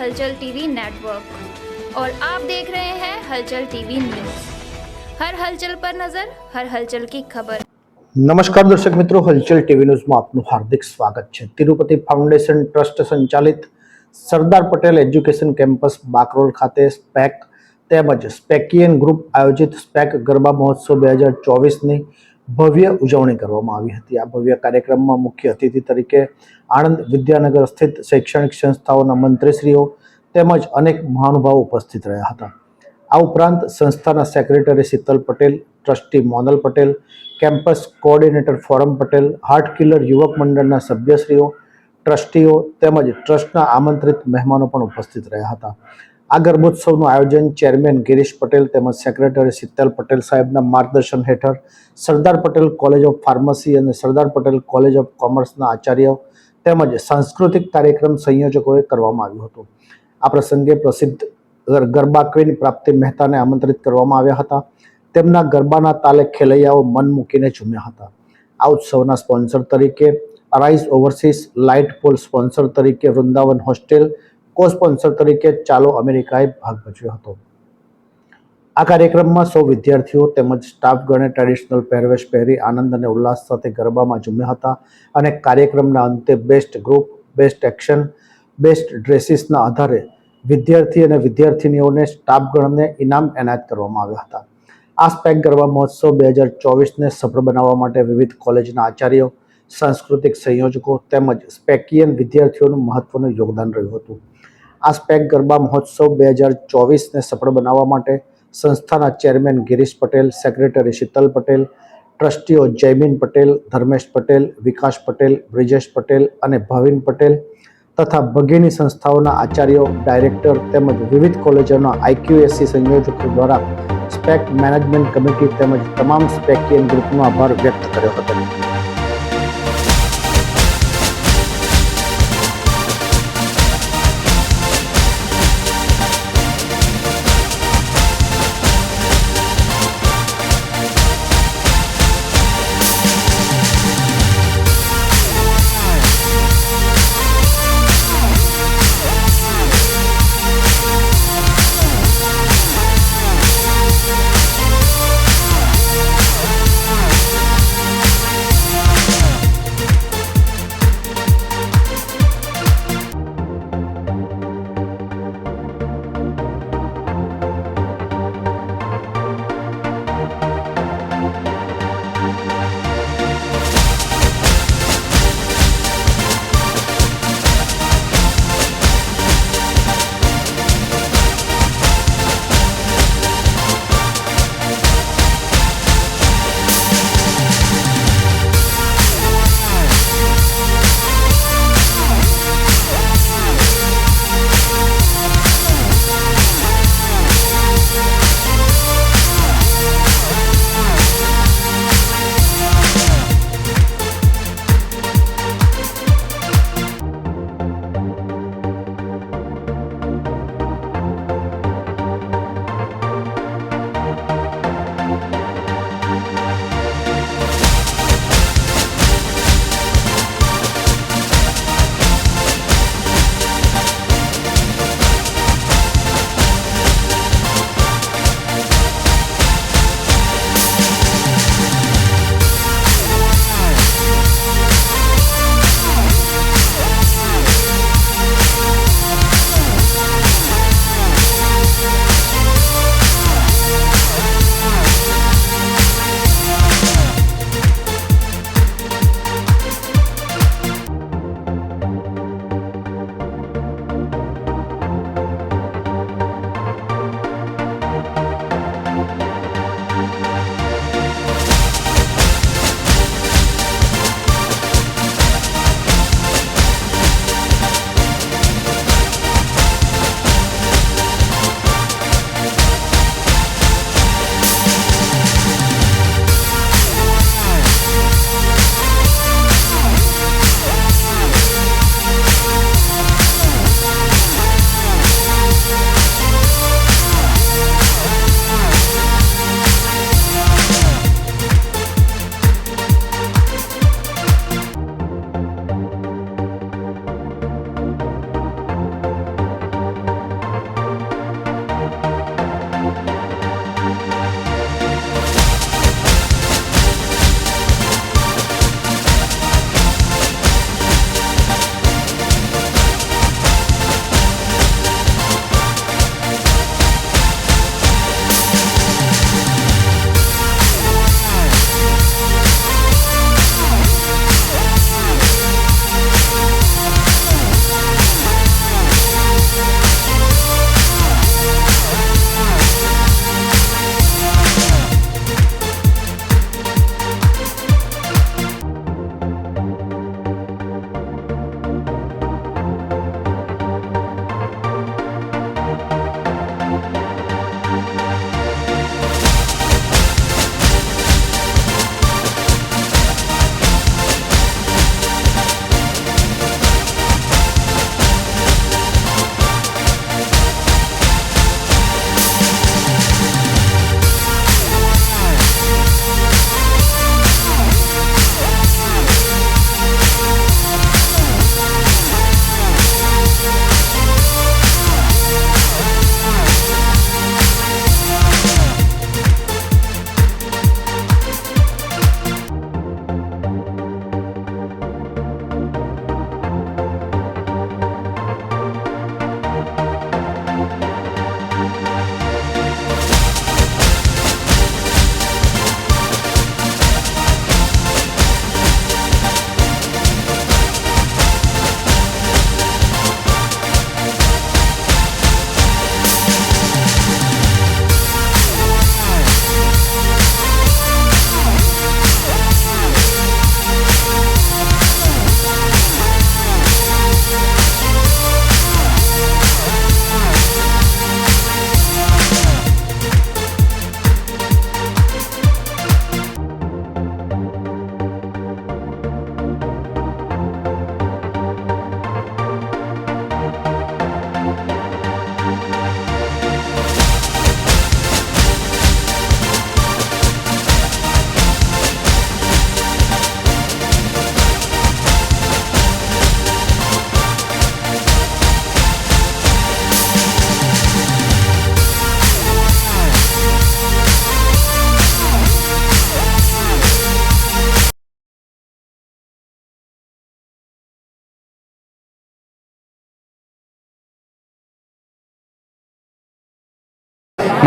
हलचल TV network और आप देख रहे हैं हलचल टीवी न्यूज़। हर हलचल पर नजर, हर हलचल की खबर। નમસ્કાર દર્શક મિત્રો, હલચલ ટીવી ન્યૂઝમાં આપનું હાર્દિક સ્વાગત છે। તિરુપતિ ફાઉન્ડેશન ટ્રસ્ટ સંચાલિત સરદાર પટેલ એજ્યુકેશન કેમ્પસ બાકરોલ ખાતે સ્પેક તેમજ સ્પેકિયન ગ્રુપ આયોજિત સ્પેક ગરબા મહોત્સવ 2024ની ભવ્ય ઉજવણી કરવામાં આવી હતી। આ ભવ્ય કાર્યક્રમમાં મુખ્ય અતિથિ તરીકે આણંદ વિદ્યાનગર સ્થિત શૈક્ષણિક સંસ્થાઓના મંત્રીશ્રીઓ તેમજ અનેક મહાનુભાવો ઉપસ્થિત રહ્યા હતા। આ ઉપરાંત સંસ્થાના secretary Sheetal Patel, trustee Monel Patel, campus coordinator forum Patel, heart killer યુવક મંડળના સભ્યશ્રીઓ, ટ્રસ્ટીઓ તેમજ ટ્રસ્ટના આમંત્રિત મહેમાનો પણ ઉપસ્થિત રહ્યા હતા। આ ગરબોત્સવનું આયોજન ચેરમેન ગિરીશ પટેલ તેમજ સેક્રેટરી શીતલ પટેલ સાહેબના માર્ગદર્શન હેઠળ Sardar Patel college of pharmacy અને સરદાર પટેલ કોલેજ ઓફ કોમર્સના આચાર્યો તેમજ સાંસ્કૃતિક કાર્યક્રમ સંયોજકોએ કરવામાં આવ્યું હતું। આ પ્રસંગે પ્રસિદ્ધ ગરબા ક્વીન પ્રાપ્તિ મહેતાને આમંત્રિત કરવામાં આવ્યા હતા। તેમના ગરબાના તાલે ખેલૈયાઓ મન મૂકીને ઝૂમ્યા હતા। આ ઉત્સવના સ્પોન્સર તરીકે arise overseas, light pole sponsor તરીકે વૃંદાવન હોસ્ટેલ, કો સ્પોન્સર તરીકે ચાલો અમેરિકાએ ભાગ ભજવ્યો હતો। આ કાર્યક્રમમાં સૌ વિદ્યાર્થીઓ તેમજ સ્ટાફગણે ટ્રેડિશનલ પહેરવેશ પહેરી આનંદ અને ઉલ્લાસ સાથે ગરબામાં ઝૂમ્યા હતા અને કાર્યક્રમના અંતે best group, best action, best ડ્રેસીસના આધારે વિદ્યાર્થી અને વિદ્યાર્થિનીઓને સ્ટાફગણને ઇનામ એનાયત કરવામાં આવ્યા હતા। આ સ્પેક ગરબા મહોત્સવ 2024ને સફળ બનાવવા માટે વિવિધ કોલેજના આચાર્યો, સાંસ્કૃતિક સંયોજકો તેમજ સ્પેકિયન વિદ્યાર્થીઓનું મહત્વનું યોગદાન રહ્યું હતું। આ સ્પેક ગરબા મહોત્સવ 2024ને સફળ બનાવવા માટે સંસ્થાના ચેરમેન ગિરીશ પટેલ, સેક્રેટરી શીતલ પટેલ, ટ્રસ્ટીઓ જયમીન પટેલ, ધર્મેશ પટેલ, વિકાસ પટેલ, બ્રિજેશ પટેલ અને ભાવિન પટેલ તથા ભગીની સંસ્થાઓના આચાર્યો, ડાયરેક્ટર તેમજ વિવિધ કોલેજોના IQAC સંયોજકો દ્વારા સ્પેક મેનેજમેન્ટ કમિટી તેમજ તમામ સ્પેકિયન ગ્રુપનો આભાર વ્યક્ત કર્યો હતો।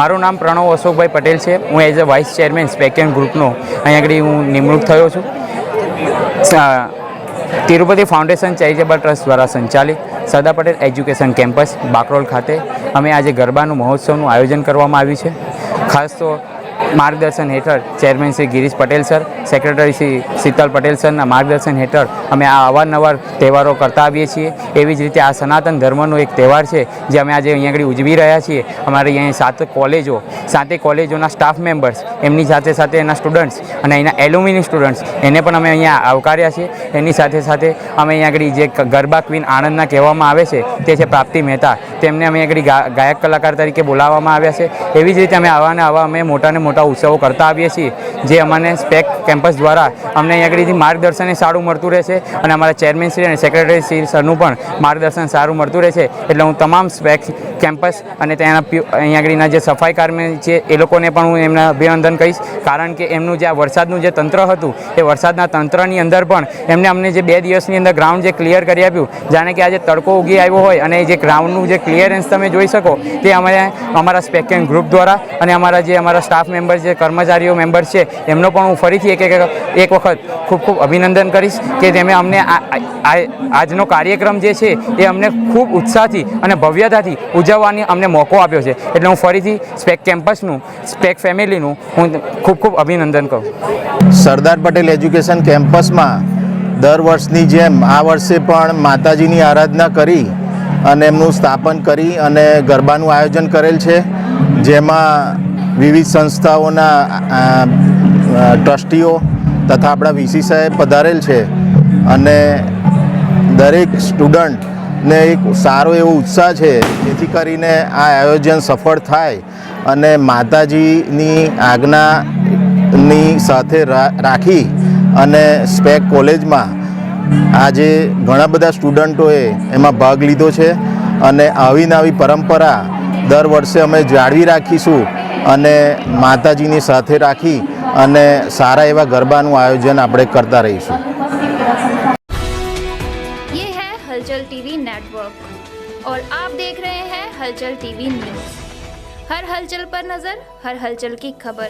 મારું નામ પ્રણવ અશોકભાઈ પટેલ છે. હું as a vice chairman spec and ગ્રુપનો અહીંયા આગળ હું નિમણૂક થયો છું. તિરુપતિ ફાઉન્ડેશન ચેરિટેબલ ટ્રસ્ટ દ્વારા સંચાલિત સરદાર પટેલ એજ્યુકેશન કેમ્પસ બાકરોલ ખાતે અમે આજે ગરબાનું મહોત્સવનું આયોજન કરવામાં આવ્યું છે. ખાસ તો માર્ગદર્શન હેઠળ chairman Shri Girish Patel sir, secretary Shri Sheetal Patel સરના માર્ગદર્શન હેઠળ અમે આ અવારનવાર તહેવારો કરતા આવીએ છીએ. એવી જ રીતે આ સનાતન ધર્મનો એક તહેવાર છે જે અમે આજે અહીંયા આગળ ઉજવી રહ્યા છીએ. અમારે અહીંયા સાતે કોલેજોના સ્ટાફ મેમ્બર્સ, એમની સાથે સાથે એના સ્ટુડન્ટ્સ અને એના એલ્યુમિની સ્ટુડન્ટ્સ, એને પણ અમે અહીંયા આવકાર્યા છે. એની સાથે સાથે અમે અહીંયા આગળ જે ગરબા ક્વીન આણંદના કહેવામાં આવે છે તે છે પ્રાપ્તિ મહેતા, તેમને અમે આગળ ગાયક કલાકાર તરીકે બોલાવવામાં આવ્યા છે. એવી જ રીતે અમે આવા અમે મોટા ઉત્સવો કરતા આવીએ છીએ, જે અમને સ્પેક કેમ્પસ દ્વારા અમને અહીંયા આગળથી માર્ગદર્શન સારું મળતું રહેશે અને અમારા ચેરમેન શ્રી અને સેક્રેટરી શ્રી સરનું પણ માર્ગદર્શન સારું મળતું રહેશે. એટલે હું તમામ સ્પેક કેમ્પસ અને તેના અહીંયા આગળના જે સફાઈ કર્મી છે એ લોકોને પણ હું એમને અભિનંદન કહીશ, કારણ કે એમનું જે આ વરસાદનું જે તંત્ર હતું એ વરસાદના તંત્રની અંદર પણ એમને અમને જે 2 દિવસની અંદર ગ્રાઉન્ડ જે ક્લિયર કરી આપ્યું, જાણે કે આજે તડકો ઉગી આવ્યો હોય અને જે ગ્રાઉન્ડનું જે ક્લિયરન્સ તમે જોઈ શકો તે અમારા સ્પેક એન્ડ ગ્રુપ દ્વારા અને અમારા સ્ટાફ મેમ્બર જે કર્મચારીઓ મેમ્બર્સ છે એમનો પણ હું ફરીથી એક વખત ખૂબ ખૂબ અભિનંદન કરીશ કે તેમે અમને આજનો કાર્યક્રમ જે છે એ અમને ખૂબ ઉત્સાહથી અને ભવ્યતાથી ઉજવવાની અમને મોકો આપ્યો છે. એટલે હું ફરીથી સ્પેક કેમ્પસનું, સ્પેક ફેમિલીનું હું ખૂબ અભિનંદન કરું. સરદાર પટેલ એજ્યુકેશન કેમ્પસમાં દર વર્ષની જેમ આ વર્ષે પણ માતાજીની આરાધના કરી અને એમનું સ્થાપન કરી અને ગરબાનું આયોજન કરેલ છે, જેમાં વિવિધ સંસ્થાઓના ટ્રસ્ટીઓ તથા આપણા વીસી સાહેબ પધારેલ છે અને દરેક સ્ટુડન્ટને એક સારો એવો ઉત્સાહ છે, જેથી કરીને આ આયોજન સફળ થાય અને માતાજીની આજ્ઞાની સાથે રાખી અને સ્પેક કોલેજમાં આજે ઘણા બધા સ્ટુડન્ટોએ એમાં ભાગ લીધો છે અને આવી નવી પરંપરા દર વર્ષે અમે જાળવી રાખીશું અને માતાજીની સાથે રાખી અને સારા એવા ગરબાનું આયોજન આપણે કરતા રહીશું. ये है हलचल टीवी नेटवर्क और आप देख रहे हैं हलचल टीवी न्यूज़. हर हलचल पर नजर, हर हलचल की खबर.